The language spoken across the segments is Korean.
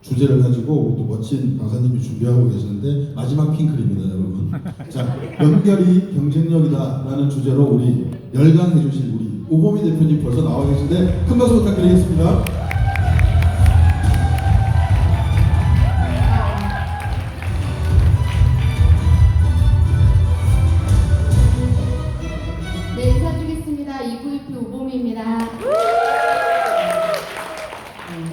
주제를 가지고 또 멋진 강사님이 준비하고 계시는데 마지막 핑클입니다, 여러분. 자, 연결이 경쟁력이다라는 주제로 우리 열강해 주실 우리 오보미 대표님 벌써 나와 계신데 큰 박수 부탁드리겠습니다. 네, 인사드리겠습니다. EVP 오보미입니다.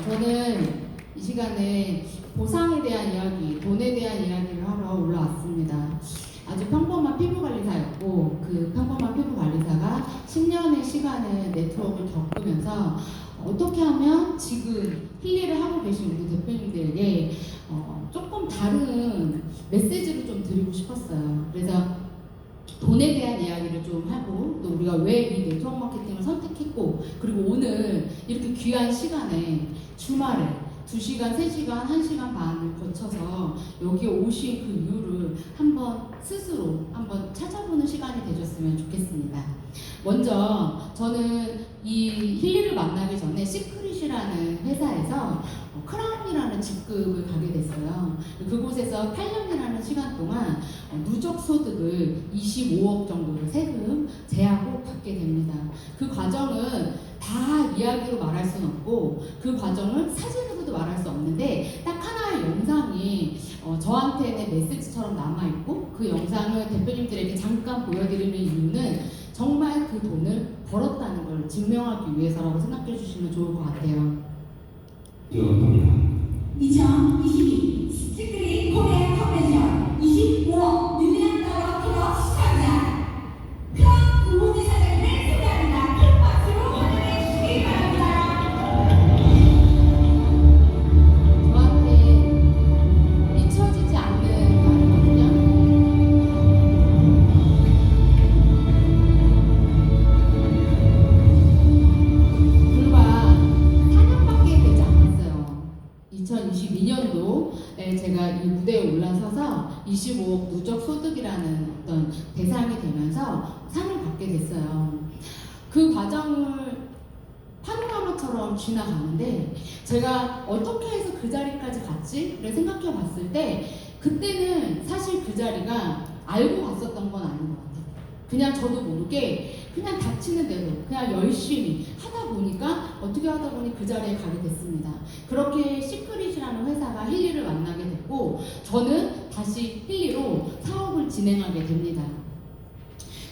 저는 이 시간에 보상에 대한 이야기, 돈에 대한 이야기를 하러 올라왔습니다. 아주 평범한 피부관리사였고 그 평범한 피부관리사가 10년의 시간을 네트워크를 겪으면서 어떻게 하면 지금 힐리를 하고 계신 우리 대표님들에게 조금 다른 메시지를 좀 드리고 싶었어요. 그래서 돈에 대한 이야기를 좀 하고 또 우리가 왜 이 네트워크 마케팅을 선택했고 그리고 오늘 이렇게 귀한 시간에 주말에 2시간, 3시간, 1시간 반을 거쳐서 여기에 오신 그 이유를 한번 스스로 한번 찾아보는 시간이 되셨으면 좋겠습니다. 먼저 저는 이 힐리를 만나기 전에 시크릿이라는 회사에서 크라운이라는 직급을 가게 됐어요. 그곳에서 8년이라는 시간 동안 누적 소득을 25억 정도를 세금 제하고 받게 됩니다. 그 과정은 다 이야기로 말할 수는 없고 그 과정을 사진으로도 말할 수 없는데 딱 하나의 영상이 저한테는 메시지처럼 남아있고 그 영상을 대표님들에게 잠깐 보여드리는 이유는 정말 그 돈을 벌었다는 걸 증명하기 위해서라고 생각해 주시면 좋을 것 같아요. 2022 시크릿 코리아 컨벤션 25억 유명 달러 클럽 시작이다. 클럽 부모님 사장님을 소개합니다. 큰 박수로 환영해 주시기 바랍니다. 저한테 잊혀지지 않는 말이거든요. 불과 4년밖에 되지 않았어요. 2022년도에 제가 이 무대에 올라서서 25억 누적 소득이라는 어떤 대상이 되면서 상을 받게 됐어요. 그 과정을 파노라마처럼 지나가는데 제가 어떻게 해서 그 자리까지 갔지를 생각해 봤을 때 그때는 사실 그 자리가 알고 갔었던 건 아닌 것 같아요. 그냥 저도 모르게 그냥 닥치는 대로 그냥 열심히 하다 보니까 어떻게 하다 보니 그 자리에 가게 됐습니다. 그렇게 시크릿이라는 회사가 힐리를 만나게 됐고 저는 다시 힐리로 사업을 진행하게 됩니다.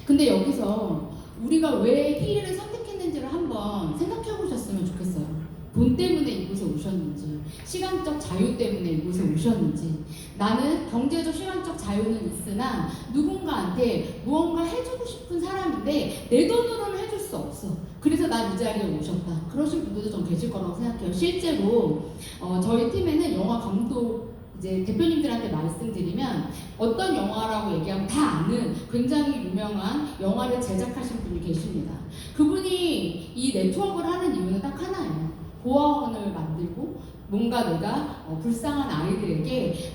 근데 여기서 우리가 왜 힐리를 선택했는지를 한번 생각해 보셨으면 좋겠어요. 돈 때문에 이곳에 오셨는지, 시간적 자유 때문에 이곳에 오셨는지. 나는 경제적 시간적 자유는 있으나 누군가한테 무언가 해주고 싶은 사람인데 내 돈으로는 해줄 수 없어. 그래서 난 이 자리에 오셨다. 그러신 분들도 좀 계실 거라고 생각해요. 실제로 저희 팀에는 영화 감독 이제 대표님들한테 말씀드리면 어떤 영화라고 얘기하면 다 아는 굉장히 유명한 영화를 제작하신 분이 계십니다. 그분이 이 네트워크를 하는 이유는 딱 하나예요. 고아원을 만들고 뭔가 내가 불쌍한 아이들에게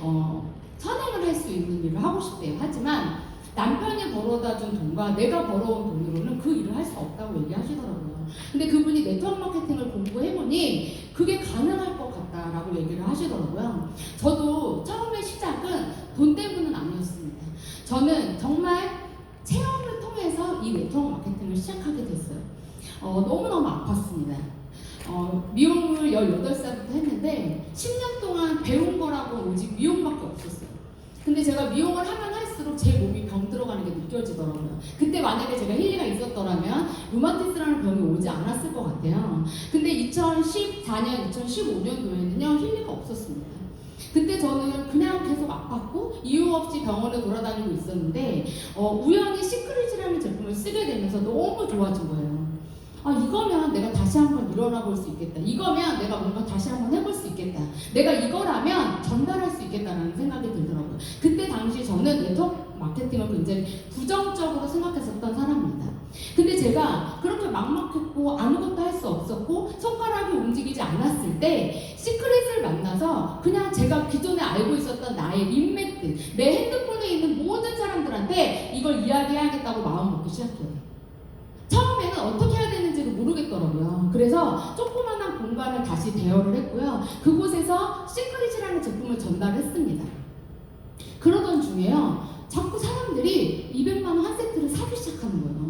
선행을 할 수 있는 일을 하고 싶대요. 하지만 남편이 벌어다 준 돈과 내가 벌어온 돈으로는 그 일을 할 수 없다고 얘기하시더라고요. 근데 그분이 네트워크 마케팅을 공부해보니 그게 가능할 것 같다라고 얘기를 하시더라고요. 저도 처음에 시작은 돈 때문은 아니었습니다. 저는 정말 체험을 통해서 이 네트워크 마케팅을 시작하게 됐어요. 너무너무 아팠습니다. 미용을 18살부터 했는데 10년 동안 배운 거라고 오직 미용밖에 없었어요. 근데 제가 미용을 하면 할수록 제 몸이 병 들어가는 게 느껴지더라고요. 그때 만약에 제가 힐리가 있었더라면 루마티스라는 병이 오지 않았을 것 같아요. 근데 2014년, 2015년도에는요 힐리가 없었습니다. 그때 저는 그냥 계속 아팠고 이유 없이 병원에 돌아다니고 있었는데 우연히 시크릿이라는 제품을 쓰게 되면서 너무 좋아진 거예요. 이거면 내가 다시 한번 일어나 볼 수 있겠다. 이거면 내가 뭔가 다시 한번 해볼 수 있겠다. 내가 이거라면 전달할 수 있겠다라는 생각이 들더라고요. 그때 당시 저는 네트워크 마케팅을 굉장히 부정적으로 생각했었던 사람입니다. 근데 제가 그렇게 막막했고 아무것도 할 수 없었고 손가락이 움직이지 않았을 때 시크릿을 만나서 그냥 제가 기존에 알고 있었던 나의 인맥들, 내 핸드폰에 있는 모든 사람들한테 이걸 이야기해야겠다고 마음 먹기 시작해요. 처음에는 어떻게 해야 되는지를 모르겠더라고요. 그래서 조그마한 공간을 다시 대여를 했고요. 그곳에서 시크릿이라는 제품을 전달했습니다. 그러던 중에요, 자꾸 사람들이 200만 원 한 세트를 사기 시작하는 거예요.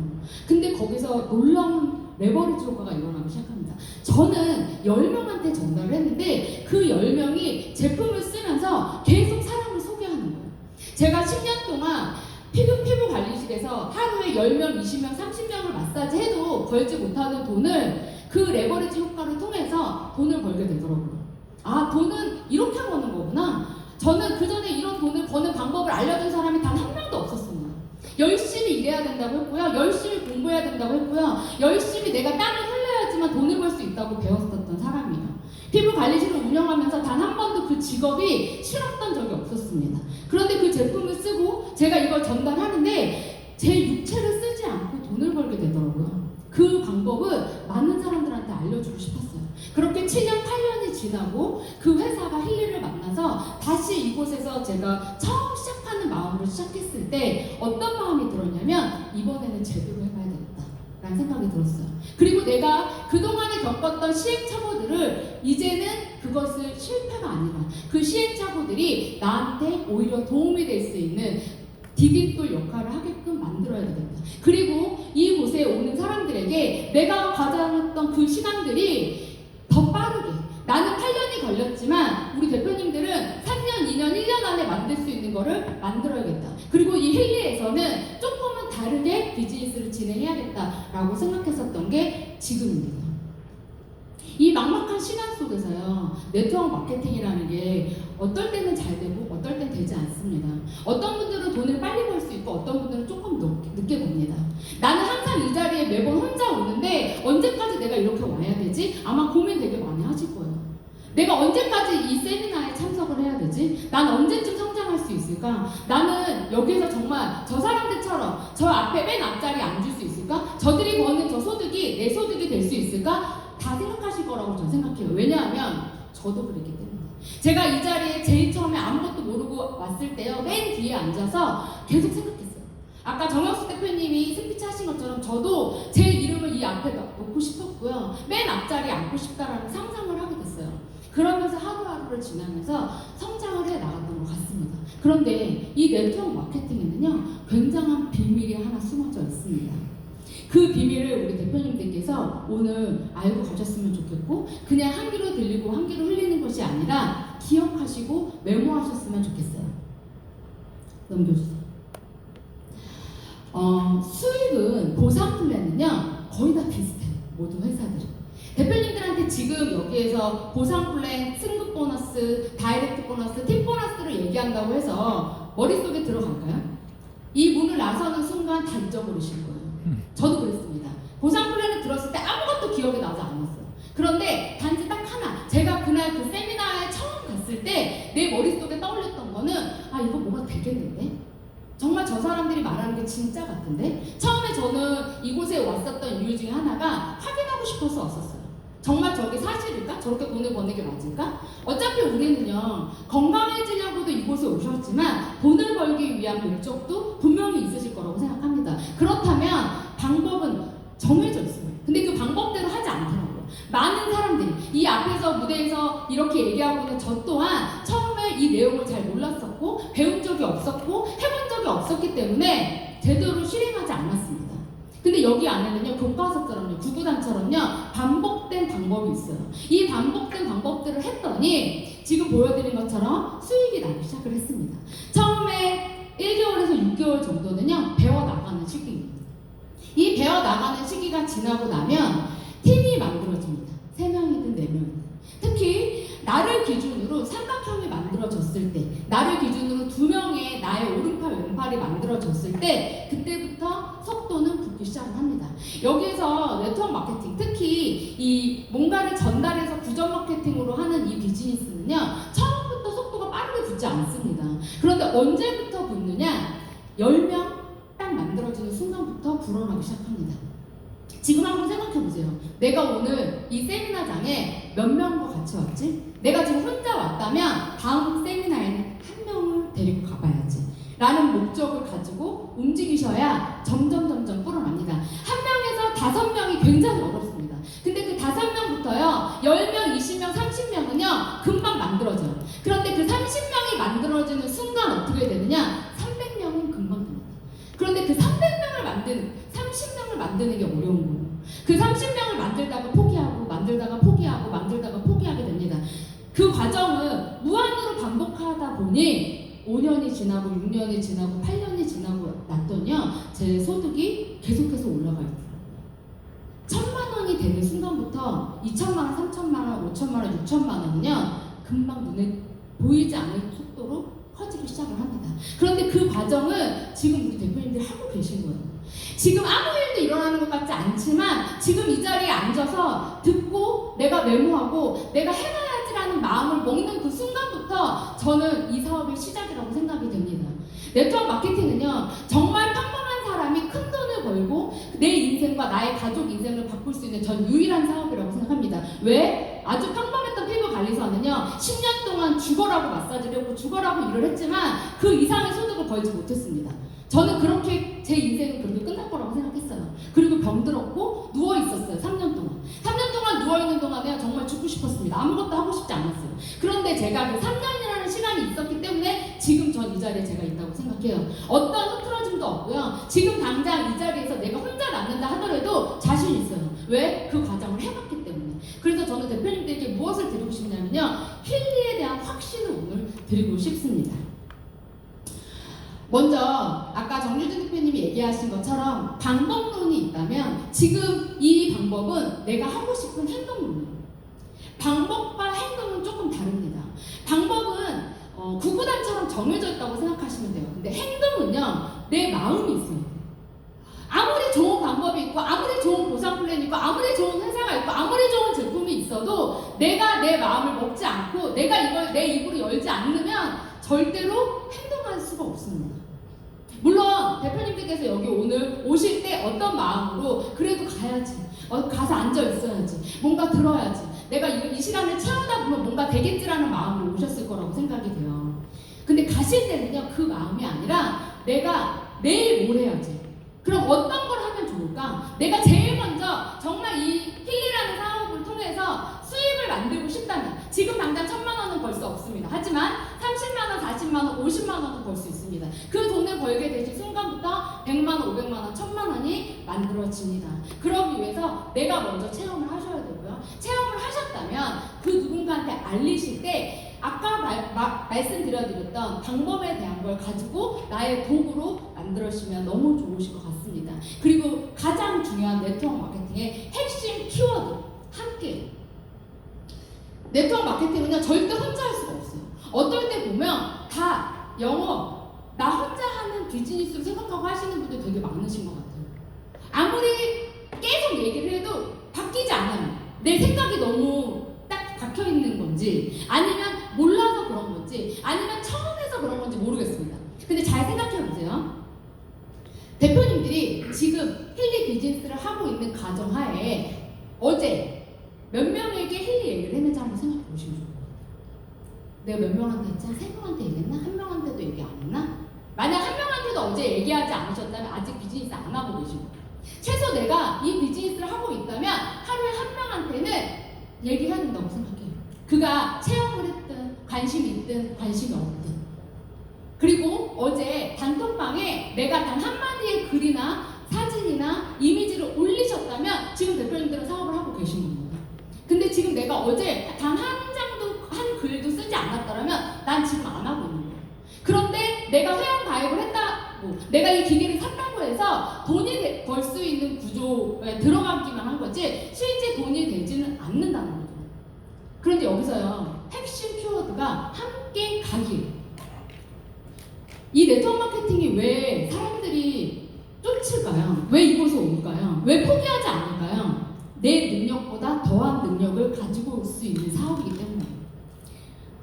근데 거기서 놀라운 레버리지 효과가 일어나기 시작합니다. 저는 10명한테 전달을 했는데 그 10명이 제품을 쓰면서 계속 사람을 소개하는 거예요. 제가 10년 동안 피부 관리실에서 하루에 10명, 20명, 30명을 마사지 해도 벌지 못하는 돈을 그 레버리지 효과를 통해서 돈을 벌게 되더라고요. 아, 돈은 이렇게 버는 거구나. 저는 그 전에 이런 돈을 버는 방법을 알려준 사람이 단 한 명도 없었습니다. 열심히 일해야 된다고 했고요. 열심히 공부해야 된다고 했고요. 열심히 내가 땀을 흘려야지만 돈을 벌 수 있다고 배웠었던 사람이에요. 피부 관리실을 운영하면서 단 한 번도 그 직업이 싫었던 적이 없었습니다. 그런데 그 제품을 쓰고 제가 이걸 전달하는데 제 육체를 쓰지 않고 돈을 벌게 되더라고요. 그 방법을 많은 사람들한테 알려주고 싶었어요. 그렇게 7년, 8년이 지나고 그 회사가 힐리를 만나서 다시 이곳에서 제가 처음 시작하는 마음으로 시작했을 때 어떤 마음이 들었냐면 이번에는 제대로 해봐야 되겠다 라는 생각이 들었어요. 그리고 내가 그동안에 겪었던 시행착오들을 이제는 그것을 실패가 아니라 그 시행착오들이 나한테 오히려 도움이 될 수 있는 디딤돌 역할을 하게끔 만들어야 되겠다. 그리고 이곳에 오는 사람들에게 내가 가져왔던 그 시간들이 더 빠르게, 나는 8년이 걸렸지만 우리 대표님들은 3년, 2년, 1년 안에 만들 수 있는 거를 만들어야겠다. 그리고 이 힐리에서는 조금은 다르게 비즈니스를 진행해야겠다라고 생각했었던 게 지금입니다. 이 막막한 시간 속에서요, 네트워크 마케팅이라는 게 어떨 때는 잘 되고 어떨 땐 되지 않습니다. 어떤 분들은 돈을 빨리 벌 수 있고 어떤 분들은 조금 늦게 봅니다. 나는 항상 이 자리에 매번 혼자 오는데 언제까지 내가 이렇게 와야 되지? 아마 고민 되게 많이 하실 거예요. 내가 언제까지 이 세미나에 참석을 해야 되지? 난 언제쯤 성장할 수 있을까? 나는 여기에서 정말 저 사람들처럼 저 앞에 맨 앞자리에 앉을 수 있을까? 저들이 버는 저 소득이 내 소득이 될 수 있을까? 다 생각하실 거라고 저는 생각해요. 왜냐하면 저도 그랬기 때문에. 제가 이 자리에 제일 처음에 아무것도 모르고 왔을 때요, 맨 뒤에 앉아서 계속 생각했어요. 아까 정혁수 대표님이 스피치 하신 것처럼 저도 제 이름을 이 앞에 놓고 싶었고요. 맨 앞자리에 앉고 싶다라는 상상을 하게 됐어요. 그러면서 하루하루를 지나면서 성장을 해 나갔던 것 같습니다. 그런데 이 네트워크 마케팅에는요, 굉장한 비밀이 하나 숨어져 있습니다. 그 비밀을 우리 대표님들께서 오늘 알고 가셨으면 좋겠고, 그냥 한 귀로 들리고 한 귀로 흘리는 것이 아니라 기억하시고 메모하셨으면 좋겠어요. 넘겨주세요. 수익은 보상 플랜은요 거의 다 비슷해요. 모든 회사들이. 대표님들한테 지금 여기에서 보상 플랜, 승급 보너스, 다이렉트 보너스, 팀 보너스를 얘기한다고 해서 머릿속에 들어갈까요? 이 문을 나서는 순간 다 잊어버리실 거예요. 저도 그랬습니다. 보상 플랜을 들었을 때 아무것도 기억이 나지 않았어요. 그런데 단지 딱 하나, 제가 그날 그 세미나에 처음 갔을 때 내 머릿속에 떠올렸던 거는, 아, 이거 뭐가 되겠는데? 정말 저 사람들이 말하는 게 진짜 같은데? 처음에 저는 이곳에 왔었던 이유 중에 하나가 확인하고 싶어서 왔었어요. 정말 저게 사실일까? 저렇게 돈을 버는 게 맞을까? 어차피 우리는요, 건강해지려고도 이곳에 오셨지만 돈을 벌기 위한 목적도 분명히 있으실 거라고 생각합니다. 그렇다면 방법은 정해져 있어요. 근데 그 방법대로 하지 않더라고요. 많은 사람들이 이 앞에서 무대에서 이렇게 얘기하고 있는 저 또한 처음에 이 내용을 잘 몰랐었고 배운 적이 없었고 해본 적이 없었기 때문에 제대로 실행하지 않았습니다. 근데 여기 안에는요, 교과서처럼요, 구구단처럼요, 반복된 방법이 있어요. 이 반복된 방법들을 했더니 지금 보여드린 것처럼 수익이 나기 시작을 했습니다. 처음에 1개월에서 6개월 정도는요, 배워나가는 시기입니다. 이 배워나가는 시기가 지나고 나면 팀이 만들어집니다. 3명이든 4명이든. 특히 나를 기준으로 삼각형이 만들어졌을 때, 나를 기준으로 2명의 나의 오른팔 왼팔이 만들어졌을 때, 그때부터 속도는 붙기 시작을 합니다. 여기에서 네트워크 마케팅, 특히 이 뭔가를 전달해서 구전 마케팅으로 하는 이 비즈니스는요, 처음부터 속도가 빠르게 붙지 않습니다. 그런데 언제부터 붙느냐? 10명 딱 만들어지는 순간부터 불어나기 시작합니다. 지금 한번 생각해보세요. 내가 오늘 이 세미나장에 몇 명과 같이 왔지? 내가 지금 혼자 왔다면 다음 세미나에는 한 명을 데리고 가봐야지 라는 목적을 가지고 움직이셔야 점점 불어납니다. 한 명에서 5명이 굉장히 어렵습니다. 만드는 게 어려운 거예요. 그 30명을 만들다가 포기하게 됩니다. 그 과정은 무한으로 반복하다 보니 5년이 지나고 6년이 지나고 8년이 지나고 났더니요, 제 소득이 계속해서 올라가 있어요. 1,000만 원이 되는 순간부터 2,000만 원, 3,000만 원, 5,000만 원, 6,000만 원은요, 금방 눈에 보이지 않을 속도로 커지기 시작을 합니다. 그런데 그 과정을 지금 우리 대표님들이 하고 계신 거예요. 지금 아무 일도 일어나는 것 같지 않지만 지금 이 자리에 앉아서 듣고 내가 메모하고 내가 해놔야지라는 마음을 먹는 그 순간부터 저는 이 사업의 시작이라고 생각이 됩니다. 네트워크 마케팅은요, 정말 평범한 사람이 큰 돈을 벌고 내 인생과 나의 가족 인생을 바꿀 수 있는 전 유일한 사업이라고 생각합니다. 왜? 아주 평범했던 피부 관리사는요, 10년 동안 죽어라고 마사지를 했고 죽어라고 일을 했지만 그 이상의 소득을 벌지 못했습니다. 저는 그렇게 제 인생은 그렇게 끝날 거라고 생각했어요. 그리고 병들었고 누워 있었어요. 3년 동안. 3년 동안 누워 있는 동안에 정말 죽고 싶었습니다. 아무것도 하고 싶지 않았어요. 그런데 제가 그 3년이라는 시간이 있었기 때문에 지금 전 이 자리에 제가 있다고 생각해요. 어떤 흐트러짐도 없고요. 지금 당장 이 자리에서 내가 혼자 남는다 하더라도 자신 있어요. 왜? 그 과정을 해봤기 때문에. 그래서 저는 대표님들께 무엇을 드리고 싶냐면요, 힐리에 대한 확신을 오늘 드리고 싶습니다. 먼저 아까 정유진 대표님이 얘기하신 것처럼 방법론이 있다면 지금 이 방법은 내가 하고 싶은 행동론이에요. 방법과 행동은 조금 다릅니다. 방법은 구구단처럼 정해져 있다고 생각하시면 돼요. 근데 행동은요, 내 마음이 있어요. 아무리 좋은 방법이 있고 아무리 좋은 보상 플랜이 있고 아무리 좋은 회사가 있고 아무리 좋은 제품이 있어도 내가 내 마음을 먹지 않고 내가 이걸 내 입으로 열지 않으면 절대로 행동할 수가 없습니다. 물론 대표님들께서 여기 오늘 오실 때 어떤 마음으로 그래도 가야지, 가서 앉아 있어야지, 뭔가 들어야지, 내가 이 시간을 채우다 보면 뭔가 되겠지라는 마음으로 오셨을 거라고 생각이 돼요. 근데 가실 때는요, 그 마음이 아니라 내가 내일 뭘 해야지, 그럼 어떤 걸 하면 좋을까? 내가 제일 먼저 정말 이 힐리라는 사업을 통해서 수입을 만들고 싶다면 지금 당장 1,000만 원은 벌 수 없습니다. 하지만 30만 원, 40만 원, 50만 원도 벌 수 있습니다. 그 돈을 벌게 되신 순간부터 100만 원, 500만 원, 1,000만 원이 만들어집니다. 그러기 위해서 내가 먼저 체험을 하셔야 되고요. 체험을 하셨다면 그 누군가한테 알리실 때 아까 말씀드렸던 방법에 대한 걸 가지고 나의 도구로 만들어주시면 너무 좋으실 것 같습니다. 그리고 가장 중요한 네트워크 마케팅의 핵심 키워드, 함께. 네트워크 마케팅은요, 절대 혼자 할 수가 없어요. 어떨 때 보면 다 영업, 나 혼자 하는 비즈니스로 생각하고 하시는 분들 되게 많으신 것 같아요. 아무리 계속 얘기를 해도 바뀌지 않아요. 내 생각이 너무 딱 박혀 있는 건지, 아니면 몰라서 그런 건지, 아니면 처음 해서 그런 건지 모르겠습니다. 근데 잘 생각해 보세요. 대표님들이 지금 힐리 비즈니스를 하고 있는 가정하에 어제 몇 명에게 힐리 얘기를 했는지 한번 생각해 보시면 좋을 것 같아요. 내가 몇 명한테 했지? 한 3명한테 얘기했나? 한 명한테도 얘기 안 했나? 만약 한 명한테도 어제 얘기하지 않으셨다면 아직 비즈니스 안 하고 계신 거예요. 최소 내가 이 비즈니스를 하고 있다면 하루에 한 명한테는 얘기해야 된다고 생각해요. 그가 체험을 했든 관심이 있든 관심이 없든. 그리고 어제 단톡방에 내가 단 한마디의 글이나 사진이나 이미지를 올리셨다면 지금 대표님들은 사업을 하고 계신 겁니다. 근데 지금 내가 어제 단 한 장도, 한 글도 쓰지 않았더라면 난 지금 안 하고 있는 거예요. 그런데 내가 회원 가입을 했다고, 내가 이 기계를 샀다고 해서 돈이 벌 수 있는 구조에 들어가기만 한 거지 실제 돈이 되지는 않는다는 거죠. 그런데 여기서요, 핵심 키워드가 함께 가기. 이 네트워크 마케팅이 왜 사람들이 쫓을까요? 왜 이곳에 올까요? 왜 포기하지 않을까요? 내 능력보다 더한 능력을 가지고 올 수 있는 사업이기 때문에.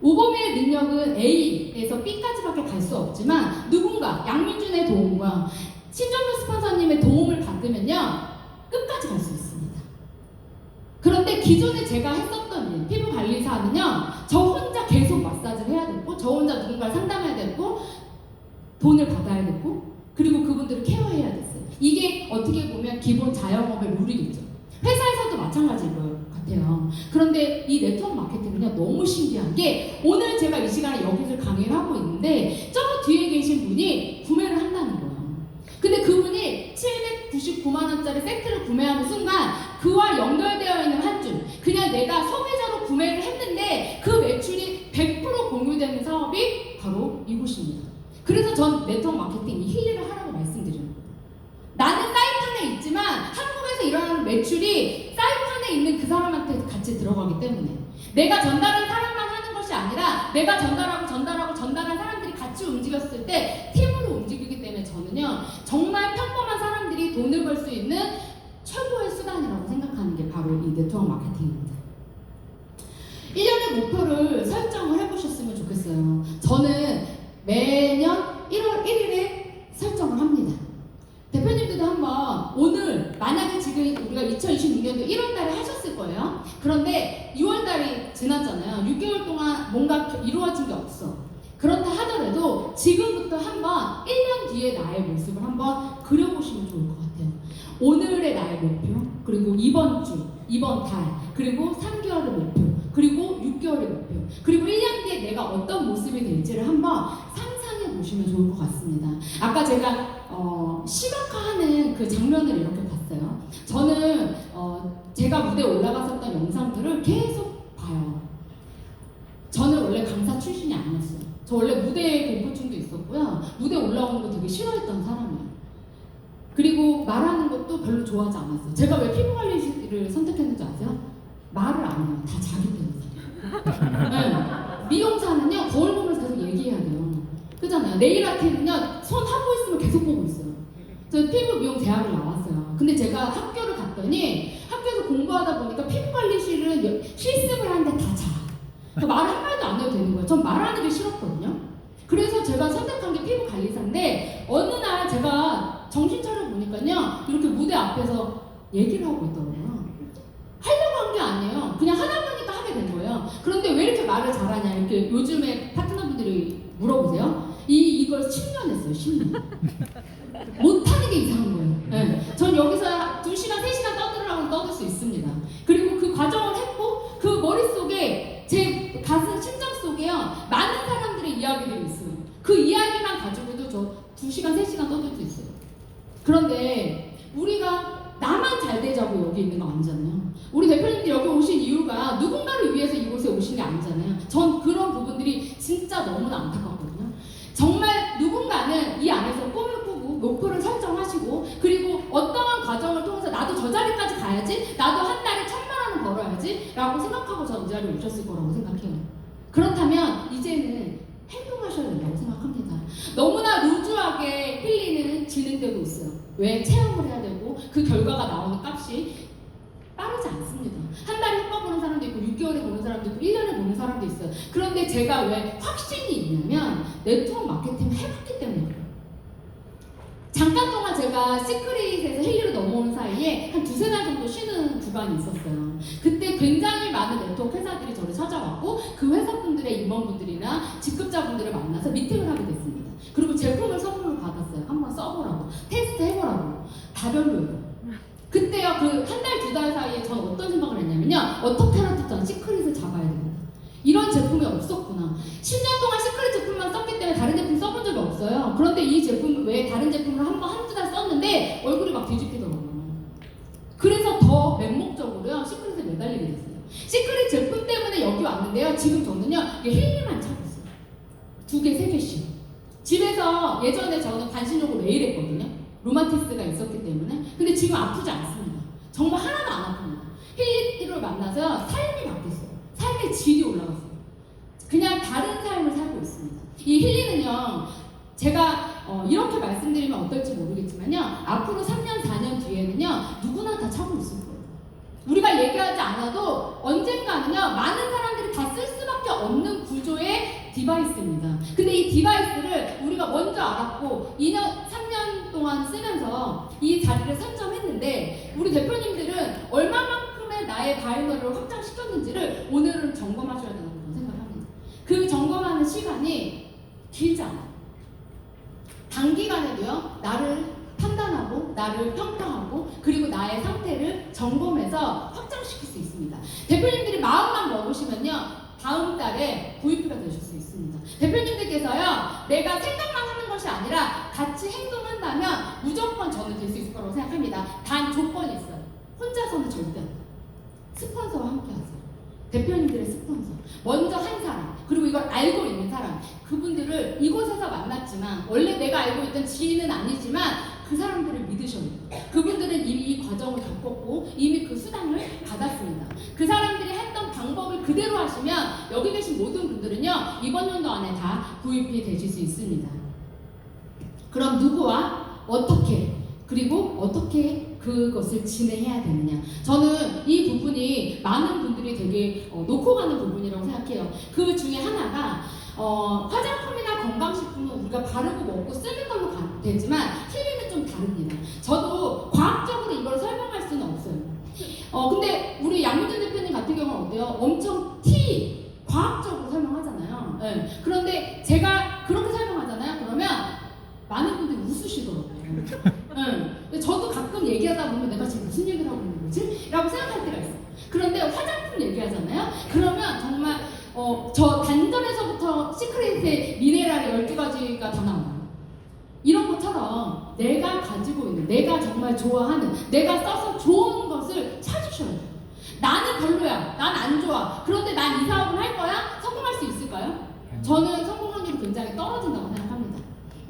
우범이의 능력은 A에서 B까지밖에 갈 수 없지만 누군가 양민준의 도움과 신정민 스폰서님의 도움을 받으면요, 끝까지 갈 수 있습니다. 그런데 기존에 제가 했었던 일, 피부 관리사는요, 저 혼자 계속 마사지를 해야 되고, 저 혼자 누군가를 상담해야 되고, 돈을 받아야 되고, 그리고 그분들을 케어해야 됐어요. 이게 어떻게 보면 기본 자영업의 룰이겠죠. 회사에서도 마찬가지일 것 같아요. 그런데 이 네트워크 마케팅은요, 너무 신기한 게 오늘 제가 이 시간에 여기서 강의를 하고 있는데 저 뒤에 계신 분이 구매를 한다는 거예요. 근데 그분이 799만 원짜리 원짜리 세트를 구매하는 순간 그와 연결되어 있는 한 줄, 그냥 내가 소비자로 구매를 했는데 그 매출이 100% 공유되는 사업이 바로 이곳입니다. 그래서 전 네트워크 마케팅 이 힐리를 하라고 말씀드리는 거예요. 나는 사이트 안에 있지만 한국에서 일어나는 매출이 사이트 안에 있는 그 사람한테 같이 들어가기 때문에 내가 전달한 사람만 하는 것이 아니라 내가 전달한 사람들이 같이 움직였을 때 팀으로 움직이기 때문에 저는요 정말 평범한 사람들이 돈을 벌 수 있는 최고의 수단이라고 생각하는 게 바로 이 네트워크 마케팅입니다. 1년의 목표를 설정을 해보셨으면 좋겠어요. 저는 매년 1월 1일에 설정을 합니다. 대표님들도 한번 오늘 만약에 지금 우리가 2026년도 1월 달에 하셨을 거예요. 그런데 6월 달이 지났잖아요. 6개월 동안 뭔가 이루어진 게 없어. 그렇다 하더라도 지금부터 한번 1년 뒤에 나의 모습을 한번 그려보시면 좋을 것 같아요. 오늘의 나의 목표, 그리고 이번 주, 이번 달, 그리고 3개월의 목표, 그리고 6개월의 목표, 그리고 1년 뒤에 내가 어떤 모습이 될지를 한번 상상해 보시면 좋을 것 같습니다. 아까 제가 시각화하는 그 장면을 이렇게 봤어요. 저는 제가 무대에 올라갔었던 영상들을 계속 봐요. 저는 원래 강사 출신이 아니었어요. 저 원래 무대에 공포증도 있었고요. 무대에 올라오는 거 되게 싫어했던 사람이에요. 그리고 말하는 것도 별로 좋아하지 않았어요. 제가 왜 피부 관리를 선택했는지 아세요? 말을 안 해요. 다 자기 때문에. 네. 미용사는요 거울 보면서 계속 얘기해야 돼요. 그잖아요. 네일 아트는요 손 하고 있으면 계속 보고 있어요. 저 피부 미용 대학을 나왔어요. 근데 제가 학교를 갔더니 학교에서 공부하다 보니까 피부 관리실은 실습을 하는데 다 자. 그러니까 말 한마디도 안 해도 되는 거예요. 전 말하는 게 싫었거든요. 그래서 제가 선택한 게 피부 관리사인데 어느 날 제가 정신 차려 보니까요 이렇게 무대 앞에서 얘기를 하고 있더라고요. 하려고 한 게 아니에요. 그냥 하다 보니까 하게 된 거예요. 그런데 왜 이렇게 말을 잘하냐 이렇게 요즘에 파트너분들이 물어보세요. 이걸 10년 했어요. 10년. 못하는 게 이상한 거예요. 네. 전 여기서 2시간, 3시간 떠들으라고 떠들 수 있습니다. 그리고 그 과정을 했고 그 머릿속에 제 가슴, 심장 속에요 많은 사람들의 이야기들이 있어요. 그 이야기만 가지고도 저 2시간, 3시간 떠들 수 있어요. 그런데 우리가 나만 잘 되자고 여기 있는 거 아니잖아요. 우리 대표님들이 여기 오신 이유가 누군가를 위해서 이곳에 오신 게 아니잖아요. 전 그런 부분들이 진짜 너무나 안타깝거든요. 정말 누군가는 이 안에서 꿈을 꾸고 목표를 설정하시고 그리고 어떠한 과정을 통해서 나도 저 자리까지 가야지, 나도 한 달에 1,000만 원을 벌어야지 라고 생각하고 저 이 자리에 오셨을 거라고 생각해요. 그렇다면 이제는 행동하셔야 된다고 생각합니다. 너무나 루즈하게 힐링은 진행되고 있어요. 왜? 체험을 해야 되고 그 결과가 나오는 값이 빠르지 않습니다. 한 달에 효과 보는 사람도 있고 6개월에 보는 사람도 있고 1년에 보는 사람도 있어요. 그런데 제가 왜 확신이 있냐면 네트워크 마케팅을 해봤기 때문에 그래요. 잠깐 동안 제가 시크릿에서 힐리로 넘어온 사이에 한 2-3달 정도 쉬는 구간이 있었어요. 그때 굉장히 많은 네트워크 회사들이 저를 찾아왔고 그 회사분들의 임원분들이나 직급자분들을 만나서 미팅을 하게 됐습니다. 그리고 제품을 선물로 받았어요. 한번 써보라고, 테스트 해보라고. 다 별로예요. 그때요, 그 한 달, 2달 사이에 저는 어떤 생각을 했냐면요. 어떻게라도 전 시크릿을 잡아야 된다. 이런 제품이 없었구나. 10년 동안 시크릿 제품만 썼기 때문에 다른 제품 써본 적이 없어요. 그런데 이 제품 외에 다른 제품을 한두 달 썼는데 얼굴이 막 뒤집히더라고요. 그래서 더 맹목적으로요, 시크릿에 매달리게 됐어요. 시크릿 제품 때문에 여기 왔는데요. 지금 저는요, 힐링만 찾고 있어요. 2개, 3개씩. 집에서 예전에 저는 반신욕을 매일 했거든요. 로마티스가 있었기 때문에. 근데 지금 아프지 않습니다. 정말 하나도 안 아픕니다. 힐리를 만나서 삶이 바뀌었어요. 삶의 질이 올라갔어요. 그냥 다른 삶을 살고 있습니다. 이 힐리는요, 제가 이렇게 말씀드리면 어떨지 모르겠지만요, 앞으로 3년, 4년 뒤에는요, 누구나 다 차고 있을 거예요. 우리가 얘기하지 않아도 언젠가는요, 많은 사람들이 다 쓸 수밖에 없는 구조의 디바이스입니다. 근데 이 디바이스를 우리가 먼저 알았고 2년, 3년 동안 쓰면서 이 자리를 선점했는데 우리 대표님들은 얼마만큼의 나의 바이너를 확장시켰는지를 오늘은 점검하셔야 된다고 생각합니다. 그 점검하는 시간이 길지 않아요. 단기간에도요, 나를 판단하고 나를 평가하고 그리고 나의 상태를 점검해서 확장시킬 수 있습니다. 대표님들이 마음만 먹으시면요, 다음 달에 VIP가 되실 수 있습니다. 대표님들께서요, 내가 생각만 하는 것이 아니라 같이 행동한다면 무조건 저는 될 수 있을 거라고 생각합니다. 단 조건이 있어요. 혼자서는 절대 안 돼요. 스폰서와 함께 하세요. 대표님들의 스폰서. 먼저 한 사람, 그리고 이걸 알고 있는 사람, 그분들을 이곳에서 만났지만 원래 내가 알고 있던 지인은 아니지만 그 사람들을 믿으셔야 돼요. 그분들은 이미 이 과정을 겪었고 이미 그 수당을 받았습니다. 그 사람들이 했던 방법을 그대로 하시면 여기 계신 모든 분들은요, 이번 연도 안에 다 VP 되실 수 있습니다. 그럼 누구와 어떻게, 그리고 어떻게 그것을 진행해야 되느냐. 저는 이 부분이 많은 분들이 되게 놓고 가는 부분이라고 생각해요. 그 중에 하나가 화장품이나 건강식품은 우리가 바르고 먹고 쓰는 걸로 되지만 힐링은 좀 다릅니다. 저도 과학적으로 이걸 설명할 수는 없어요. 근데 우리 양유진 대표님 같은 경우는 어때요? 엄청 과학적으로 설명하잖아요. 네. 그런데 제가 그렇게 설명하잖아요. 그러면 많은 분들이 웃으시더라고요. 네. 저도 가끔 얘기하다 보면 내가 지금 무슨 얘기를 하고 있는 거지? 라고 생각할 때가 있어요. 그런데 화장품 얘기하잖아요. 그러면 정말 저 단전에서부터 시크릿의 미네랄이 12가지가 다 나와요. 이런 것처럼 내가 가지고 있는, 내가 정말 좋아하는, 내가 써서 좋은 것을 찾으셔야 돼요. 나는 별로야, 난 안 좋아, 그런데 난 이 사업을 할 거야? 성공할 수 있을까요? 저는 성공 확률이 굉장히 떨어진다고 생각합니다.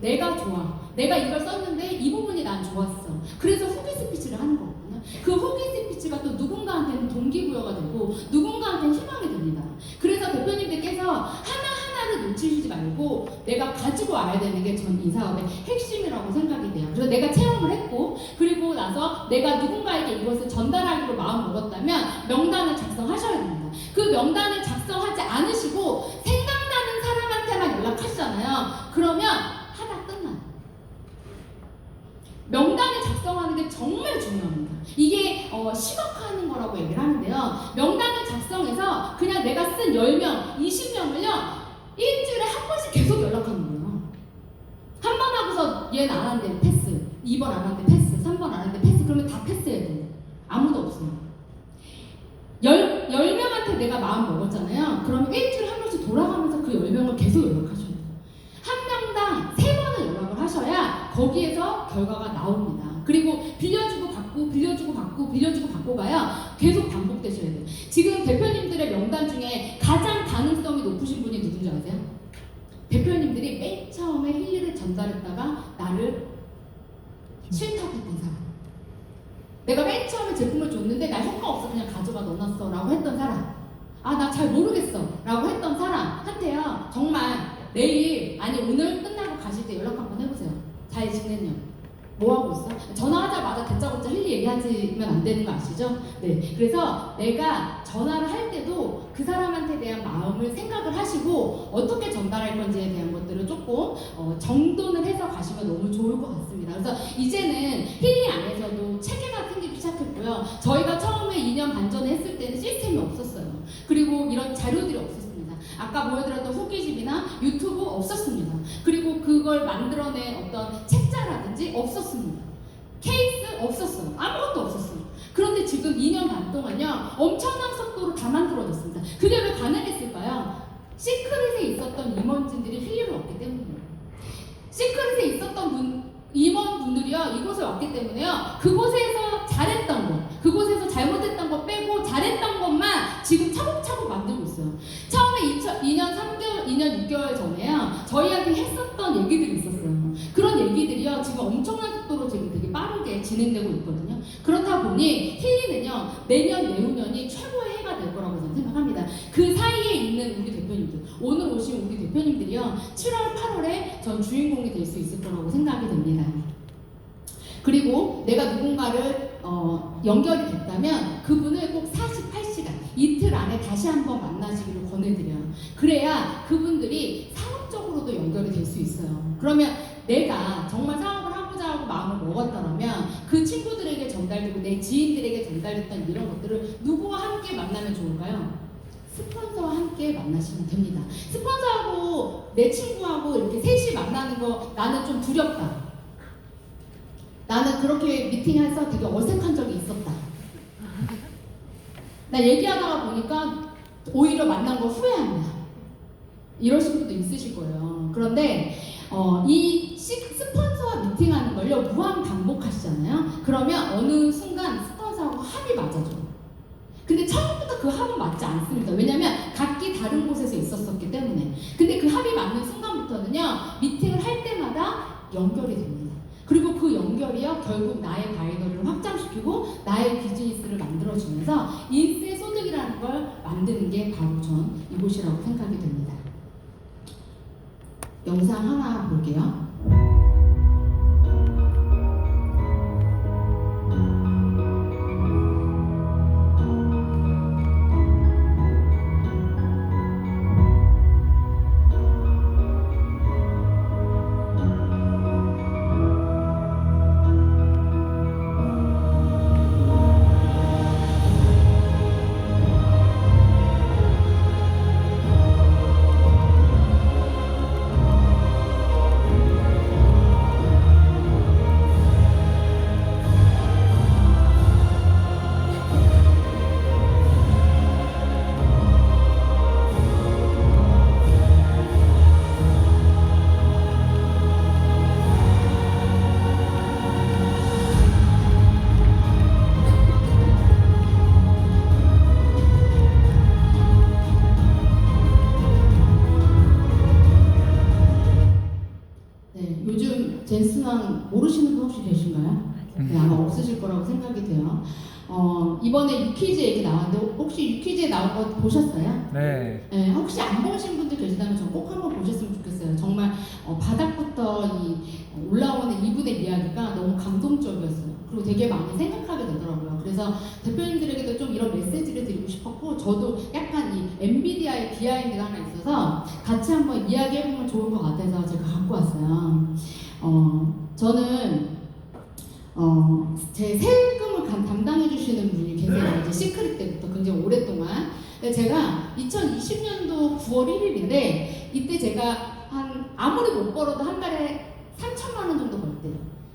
내가 좋아, 내가 이걸 썼는데 이 부분이 난 좋았어, 그래서 후기 스피치를 하는 거거든요. 그 후기 스피치가 또 누군가한테는 동기부여가 되고 누군가한테는 희망이 됩니다. 그래서 대표님들께서 하나하나를 놓치시지 말고 내가 가지고 와야 되는 게 전 이 사업의 핵심이라고 생각이 돼요. 그래서 내가 체험을 했고 그리고 나서 내가 누군가에게 이것을 전달하기로 마음 먹었다면 명단을 작성하셔야 됩니다. 그 명단을 작성하지 않으시고 생각나는 사람한테만 연락하시잖아요. 그러면 하다 끝나요. 명단을 작성하는 게 정말 중요합니다. 이게 시각화하는 거라고 얘기를 하는데요. 명단을 작성해서 그냥 내가 쓴 10명, 20명을요 일주일에 한 번씩 계속 연락하는 거예요. 한 번 하고서 얘는 안 한대 패스, 2번 안 한대 패스, 3번 안 한대 패스. 그러면 다 패스해야 돼요. 아무도 없어요. 10명한테 내가 마음 먹었잖아요. 그럼 일주일에 한 번씩 돌아가면서 그 10명을 계속 연락하셔야 돼요. 한 명당 3번을 연락을 하셔야 거기에서 결과가 나옵니다. 그리고 빌려주고 받고 빌려주고 받고 빌려주고 받고가요 계속 반복되셔야 돼요. 지금 대표님들의 명단 중에 가장 가능성이 높으신 분이 누군지 아세요? 대표님들이 맨 처음에 힐리를 전달했다가 나를 실탑했던 사람. 내가 맨 처음에 제품을 줬는데 나 효과 없어 그냥 가져가 넣어놨어 라고 했던 사람. 아 나 잘 모르겠어 라고 했던 사람한테요 정말 내일 아니 오늘 끝나고 가실 때 연락 한번 해보세요. 잘 지냈냐? 뭐하고 있어? 전화하자마자 다짜고짜 힐리 얘기하시면 안 되는 거 아시죠? 네. 그래서 내가 전화를 할 때도 그 사람한테 대한 마음을 생각을 하시고 어떻게 전달할 건지에 대한 것들을 조금 정돈을 해서 가시면 너무 좋을 것 같습니다. 그래서 이제는 힐리 안에서도 체계가 생기기 시작했고요. 저희가 처음에 2년 반 전에 했을 때는 시스템이 없었어요. 그리고 이런 자료들이 없었습니다. 아까 보여드렸던 후기집이나 유튜브 없었습니다. 그리고 그걸 만들어낸 어떤 책자라든지 없었습니다. 케이스 없었어요. 아무것도 없었어요. 그런데 지금 2년 반 동안요 엄청난 속도로 다 만들어졌습니다. 그게 왜 가능했을까요? 시크릿에 있었던 임원진들이 힐리를 얻기 때문이에요. 시크릿에 있었던 임원분들이요 이곳에 왔기 때문에요 그곳에서 잘했던 것, 그곳에서 잘못했던 것 빼고 잘했던 것만 지금 차곡차곡 만들고 있어요. 처음에 2년 3개월, 2년 6개월 전에요 저희한테 했었던 얘기들이 있었어요. 그런 얘기들이요 지금 엄청난 속도로 지금 되게 빠르게 진행되고 있거든요. 그렇다 보니 힐리는요 내년 내후년이 최고의 해가 될 거라고 저는 생각합니다. 그 사이에 있는 우리 대표님들, 오늘 오신 우리 대표님들이요 7월 8월에 전 주인공이 될 수 있을 거라고 생각이 됩니다. 그리고 내가 누군가를 연결이 됐다면 그분을 꼭 48시간 이틀 안에 다시 한번 만나시기를 권해드려요. 그래야 그분들이 사업적으로도 연결이 될 수 있어요. 그러면 내가 정말 사업을 하고자 하고 마음을 먹었다면 그 친구들에게 전달되고 내 지인들에게 전달됐던 이런 것들을 누구와 함께 만나면 좋을까요? 스폰서와 함께 만나시면 됩니다. 스폰서하고 내 친구하고 이렇게 셋이 만나는 거 나는 좀 두렵다. 나는 그렇게 미팅해서 되게 어색한 적이 있었다. 나 얘기하다가 보니까 오히려 만난 거 후회합니다. 이러신 분도 있으실 거예요. 그런데 이 스폰서와 미팅하는 걸요 무한 반복하시잖아요. 그러면 어느 순간 스폰서하고 합이 맞아져요. 근데 처음부터 그 합은 맞지 않습니다. 왜냐면 각기 다른 곳에서 있었었기 때문에. 근데 그 합이 맞는 순간부터는요 미팅을 할 때마다 연결이 됩니다. 그리고 그 연결이요 결국 나의 바이너리를 확장시키고 나의 비즈니스를 만들어주면서 인세 소득이라는 걸 만드는 게 바로 전 이곳이라고 생각이 됩니다. 영상 하나 볼게요. 요즘 젠스왕 모르시는 분 혹시 계신가요? 네, 아마 없으실 거라고 생각이 돼요. 이번에 유퀴즈 얘기 나왔는데 혹시 유퀴즈에 나온 거 보셨어요? 네. 네, 혹시 안 보신 분들 계시다면 전 꼭 한번 보셨으면 좋겠어요. 정말 바닥부터 이 올라오는 이분의 이야기가 너무 감동적이었어요. 그리고 되게 많이 생각하게 되더라고요. 그래서 대표님들에게도 좀 이런 메시지를 드리고 싶었고 저도 약간 이 엔비디아의 비하인드가 하나 있어서 같이 한번 이야기해보면 좋을 것 같아서 제가 갖고 왔어요. 저는 제 세금을 담당해주시는 분이 계세요. 이제 시크릿 때부터 굉장히 오랫동안. 근데 제가 2020년도 9월 1일인데 이때 제가 아무리 못 벌어도 한 달에 3천만 원 정도 벌 때요.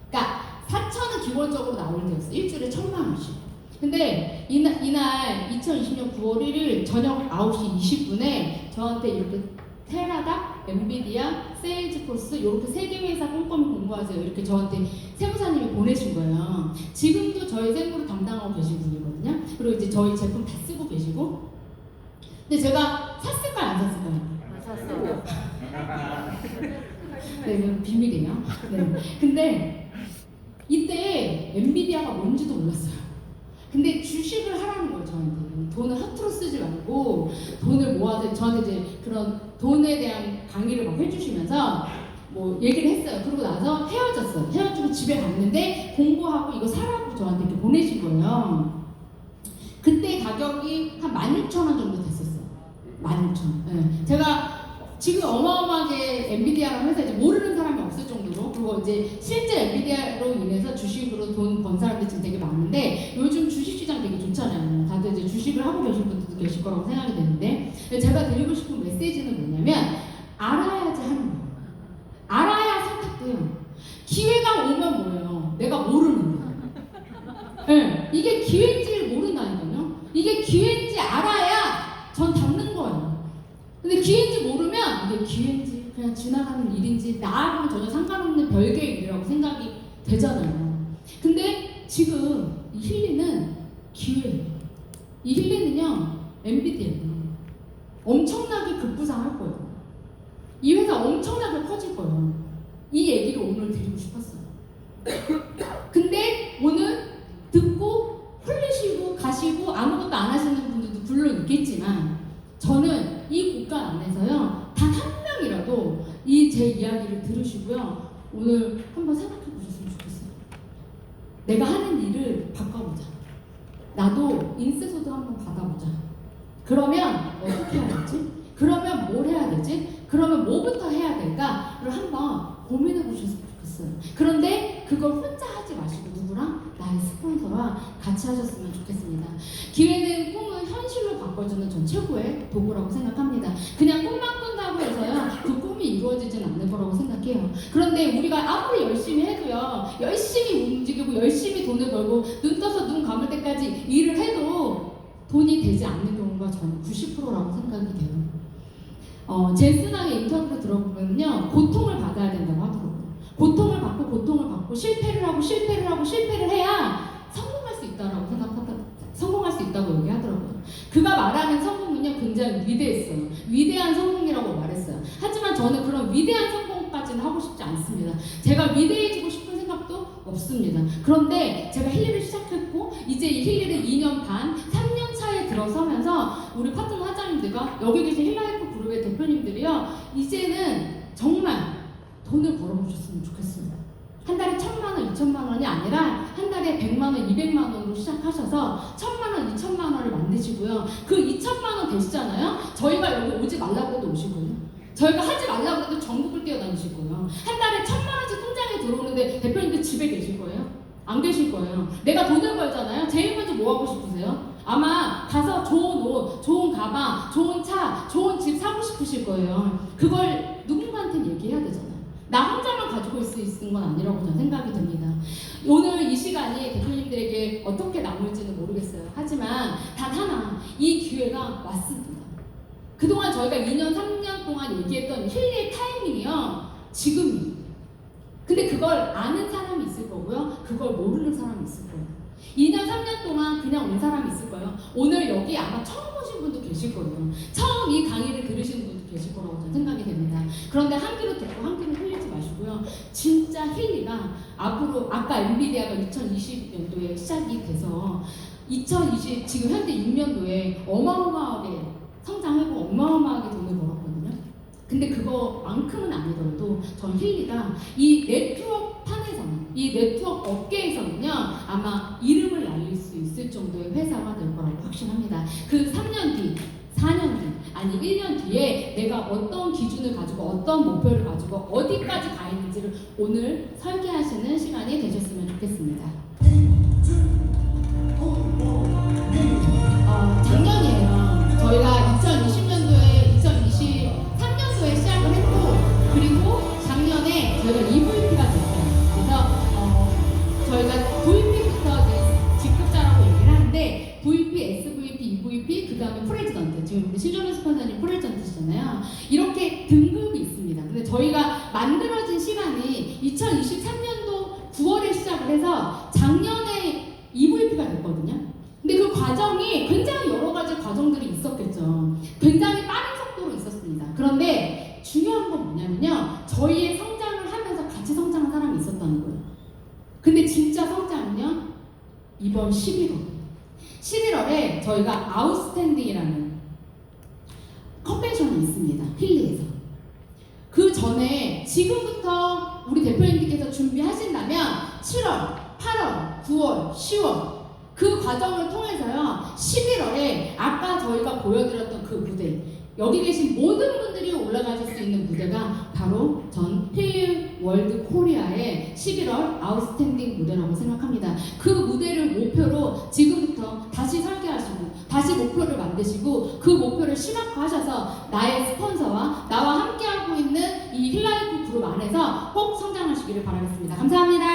그러니까 4천은 기본적으로 나올 때였어요. 일주일에 1,000만 원씩. 근데 이날 2020년 9월 1일 저녁 9시 20분에 저한테 이렇게 테라다, 엔비디아, 세일즈포스 이렇게 3개 회사 꼼꼼히 공부하세요. 이렇게 저한테 세무사님이 보내신 거예요. 지금도 저희 세무를 담당하고 계신 분이거든요. 그리고 이제 저희 제품 다 쓰고 계시고. 근데 제가 샀을까요? 안 샀을까요? 샀어요. 네, 이건 비밀이에요. 네. 근데 이때 엔비디아가 뭔지도 몰랐어요. 근데 주식을 하라는 거예요, 저한테. 돈을 허투루 쓰지 말고 돈을 모아서 저한테 이제 그런 돈에 대한 강의를 막 해주시면서 뭐 얘기를 했어요. 그러고 나서 헤어졌어요. 헤어지고 집에 갔는데 공부하고 이거 사라고 저한테 이렇게 보내신 거예요. 그때 가격이 한 16,000원 정도 됐었어요. 16,000원. 네. 제가 지금 어마어마하게 엔비디아라는 회사 이제 모르는 사람이 없을 정도로 그리고 이제 실제 엔비디아로 인해서 주식으로 돈 번 사람들이 지금 되게 많은데 요즘 주식시장 되게 좋잖아요. 다들 이제 주식을 하고 계신 분들도 계실 거라고 생각이 되는데 제가 드리고 싶은 메시지는 뭐냐면 알아야지 하는 거예요. 알아야 선택돼요. 기회가 오면 뭐예요? 내가 모르는데. 네, 이게 기회인지 모른다니까요. 이게 기회인지 알아야 전 잡는 거예요. 근데 기회인지 모르면 이게 기회인지 그냥 지나가는 일인지 나하고는 전혀 상관없는 별개의 일이라고 생각이 되잖아요. 근데 지금 이 힐리는 기회예요. 이 힐리는요 엔비디아예요. 엄청나게 급부상할 거예요. 이 회사 엄청나게 커질 거예요. 이 얘기를 오늘 드리고 싶었어요. 근데 오늘 듣고 홀리시고 가시고 아무것도 안 하시는 분들도 물론 있겠지만 저는 이 국가 안에서요 단 한 명이라도 이 제 이야기를 들으시고요 오늘 한번 생각해 보셨으면 좋겠어요. 내가 하는 일을 바꿔보자. 나도 인세소득 한번 받아보자. 그러면 어떻게 해야 되지? 그러면 뭘 해야 되지? 그러면 뭐부터 해야 될까를 한번 고민해 보셨으면 좋겠어요. 그런데 그걸 혼자 하지 마시고 누구랑? 나의 스폰서와 같이 하셨으면 좋겠습니다. 기회는 꿈을 현실로 바꿔주는 전 최고의 도구라고 생각합니다. 그냥 꿈만 꾼다고 해서요 그 꿈이 이루어지진 않을 거라고 생각해요. 그런데 우리가 아무리 열심히 해도요 열심히 움직이고 열심히 돈을 벌고 눈 떠서 눈 감을 때까지 일을 해도 돈이 되지 않는 경우가 저는 90%라고 생각이 돼요. 제 스나의 인터뷰를 들어보면요, 고통을 받아야 된다고 하더라고요. 고통을 받고 실패를 하고 해야 성공할 수 있다고 얘기하더라고요. 그가 말하는 성공은요, 굉장히 위대했어요. 위대한 성공이라고 말했어요. 하지만 저는 그런 위대한 성공까지는 하고 싶지 않습니다. 제가 위대해지고 싶은 생각도 없습니다. 그런데 제가 힐리를 시작했고, 이제 이 힐리를 2년 반, 3년 차에 들어서면서 우리 파트너 사장님들과 여기 계신 힐라이프 그룹의 대표님들이요, 이제는 정말 돈을 벌어보셨으면 좋겠습니다. 한 달에 1,000만 원, 2,000만 원이 아니라 한 달에 100만 원, 200만 원으로 시작하셔서 1,000만 원, 2,000만 원을 만드시고요. 그 2,000만 원 되시잖아요. 저희가 여기 오지 말라고 해도 오시고요. 저희가 하지 말라고 해도 전국을 뛰어다니시고요. 한 달에 1,000만 원씩 통장에 들어오는데 대표님들 집에 계실 거예요? 안 계실 거예요. 내가 돈을 벌잖아요. 제일 먼저 뭐 하고 싶으세요? 아마 가서 좋은 옷, 좋은 가방, 좋은 차, 좋은 집 사고 싶으실 거예요. 그걸 누군가한테 얘기해야 되잖아요. 나 혼자만 가지고 있을 수 있는 건 아니라고 저는 생각이 듭니다. 오늘 이 시간이 대표님들에게 어떻게 남을지는 모르겠어요. 하지만 단 하나, 이 기회가 왔습니다. 그동안 저희가 2년, 3년 동안 얘기했던 힐리의 타이밍이요, 지금입니다. 근데 그걸 아는 사람이 있을 거고요, 그걸 모르는 사람이 있을 거예요. 2년, 3년 동안 그냥 온 사람이 있을 거예요. 오늘 여기 아마 처음 오신 분도 계실 거예요. 처음 이 강의를 들으시는 분도 계실 거라고 저는 생각이 됩니다. 그런데 한 귀로 듣고 한 귀로 흘리지 마시고요. 진짜 힐리가 앞으로, 아까 엔비디아가 2020년도에 시작이 돼서 지금 현재 6년도에 어마어마하게 성장하고 어마어마하게 돈을 벌었거든요. 근데 그거만큼은 아니더라도 전 힐리가 이 네트워크 판에서는, 이 네트워크 업계에서는요, 아마 이름을 날릴 수 있을 정도의 회사가 될 거라고 확신합니다. 그 3년 뒤, 4년 뒤, 아니 1년 뒤에 내가 어떤 기준을 가지고 어떤 목표를 가지고 어디까지 가 있는지를 오늘 설계하시는 시간이 되셨으면 좋겠습니다. 작년이에요. 저희가 2020년도에 2023년도에 시작을 했고, 그리고 작년에 저희가 EVP가 됐어요. 그래서 저희가 VP부터 직급자라고 얘기를 하는데, VP, SVP, EVP, 그 다음에 프레지던트. 지금 우리 신정현 스폰서님 프레지던트시잖아요. 이렇게 등급이 있습니다. 근데 저희가 만들어진 시간이 2023년도 9월에 시작을 해서 작년에 EVP가 됐거든요. 근데 그 과정이 굉장히 여러 가지 과정들이 있었겠죠. 굉장히 빠른 속도로 있었습니다. 그런데 중요한 건 뭐냐면요, 저희의 성장을 하면서 같이 성장한 사람이 있었다는 거예요. 근데 진짜 성장은요, 이번 11월에 저희가 아웃스탠딩이라는 컨벤션이 있습니다. 힐리에서. 그 전에 지금부터 우리 대표님들께서 준비하신다면 7월, 8월, 9월, 10월 그 과정을 통해서요, 11월에 아까 저희가 보여드렸던 그 무대, 여기 계신 모든 분들이 올라가실 수 있는 무대가 바로 전 힐리 월드 코리아의 11월 아웃스탠딩 무대라고 생각합니다. 그 무대를 목표로 지금부터 다시 설계하시고 다시 목표를 만드시고 그 목표를 시각화하셔서 나의 스폰서와 나와 함께하고 있는 이 힐라이프 그룹 안에서 꼭 성장하시기를 바라겠습니다. 감사합니다.